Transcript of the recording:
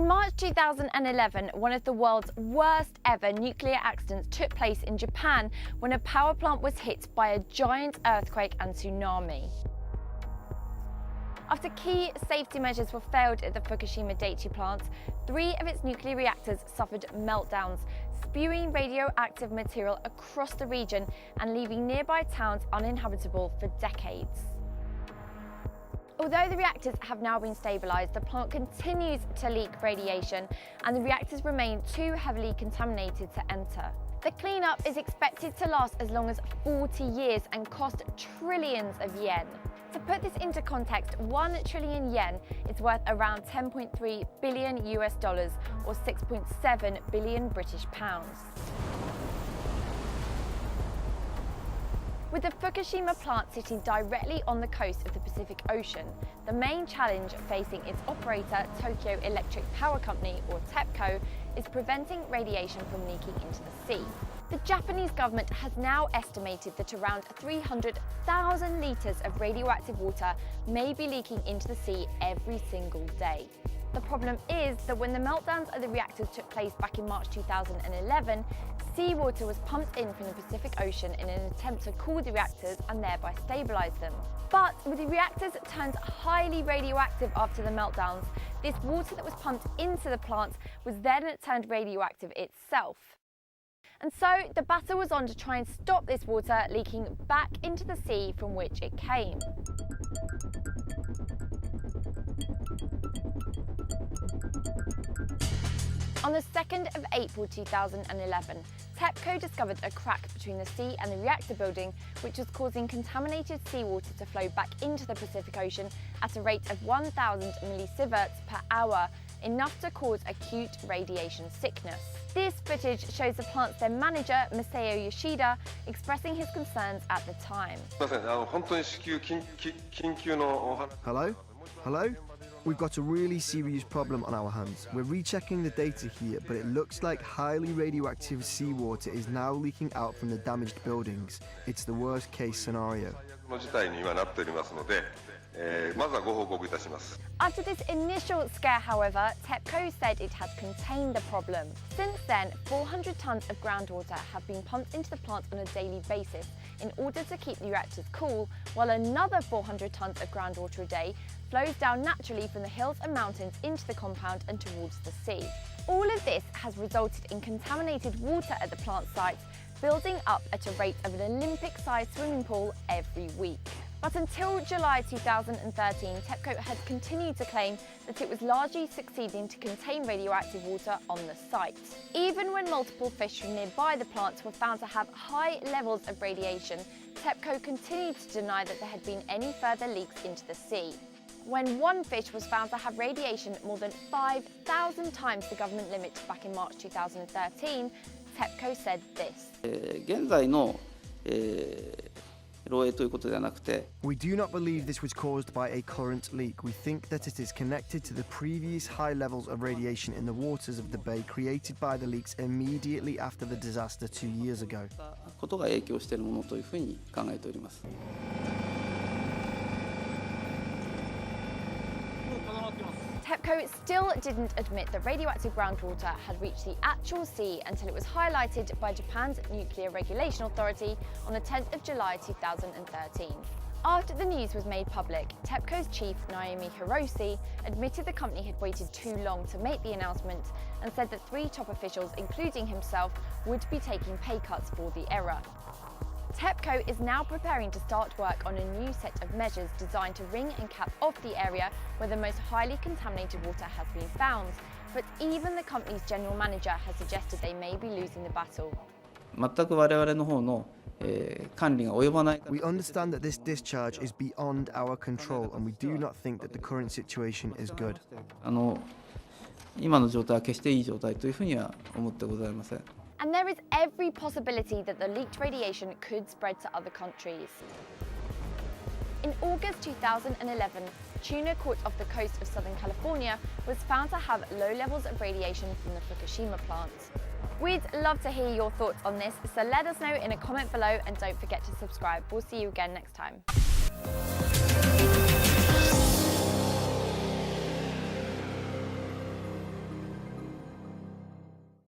March 2011, one of the world's worst ever nuclear accidents took place in Japan when a power plant was hit by a giant earthquake and tsunami. After key safety measures were failed at the Fukushima Daiichi plant, 3 of its nuclear reactors suffered meltdowns, spewing radioactive material across the region and leaving nearby towns uninhabitable for decades. Although the reactors have now been stabilised, the plant continues to leak radiation and the reactors remain too heavily contaminated to enter. The cleanup is expected to last as long as 40 years and cost trillions of yen. To put this into context, 1 trillion yen is worth around 10.3 billion US dollars or 6.7 billion British pounds. With the Fukushima plant sitting directly on the coast of the Pacific Ocean, the main challenge facing its operator, Tokyo Electric Power Company, or TEPCO, is preventing radiation from leaking into the sea. The Japanese government has now estimated that around 300,000 litres of radioactive water may be leaking into the sea every single day. The problem is that when the meltdowns of the reactors took place back in March 2011, seawater was pumped in from the Pacific Ocean in an attempt to cool the reactors and thereby stabilise them. But with the reactors turned highly radioactive after the meltdowns, this water that was pumped into the plant was then turned radioactive itself. And so the battle was on to try and stop this water leaking back into the sea from which it came. On the 2nd of April 2011, TEPCO discovered a crack between the sea and the reactor building, which was causing contaminated seawater to flow back into the Pacific Ocean at a rate of 1,000 millisieverts per hour, enough to cause acute radiation sickness. This footage shows the plant's then manager, Masao Yoshida, expressing his concerns at the time. Hello? Hello? We've got a really serious problem on our hands. We're rechecking the data here, but it looks like highly radioactive seawater is now leaking out from the damaged buildings. It's the worst case scenario. After this initial scare, however, TEPCO said it has contained the problem. Since then, 400 tonnes of groundwater have been pumped into the plant on a daily basis in order to keep the reactors cool, while another 400 tonnes of groundwater a day flows down naturally from the hills and mountains into the compound and towards the sea. All of this has resulted in contaminated water at the plant sites, building up at a rate of an Olympic-sized swimming pool every week. But until July 2013, TEPCO had continued to claim that it was largely succeeding to contain radioactive water on the site. Even when multiple fish from nearby the plants were found to have high levels of radiation, TEPCO continued to deny that there had been any further leaks into the sea. When one fish was found to have radiation more than 5,000 times the government limit back in March 2013, TEPCO said this. We do not believe this was caused by a current leak. We think that it is connected to the previous high levels of radiation in the waters of the bay created by the leaks immediately after the disaster 2 years ago. TEPCO still didn't admit that radioactive groundwater had reached the actual sea until it was highlighted by Japan's Nuclear Regulation Authority on the 10th of July 2013. After the news was made public, TEPCO's chief, Naomi Hirose, admitted the company had waited too long to make the announcement and said that 3 top officials, including himself, would be taking pay cuts for the error. TEPCO is now preparing to start work on a new set of measures designed to ring and cap off the area where the most highly contaminated water has been found. But even the company's general manager has suggested they may be losing the battle. We understand that this discharge is beyond our control and we do not think that the current situation is good. And there is every possibility that the leaked radiation could spread to other countries. In August 2011, tuna caught off the coast of Southern California was found to have low levels of radiation from the Fukushima plant. We'd love to hear your thoughts on this, so let us know in a comment below and don't forget to subscribe. We'll see you again next time.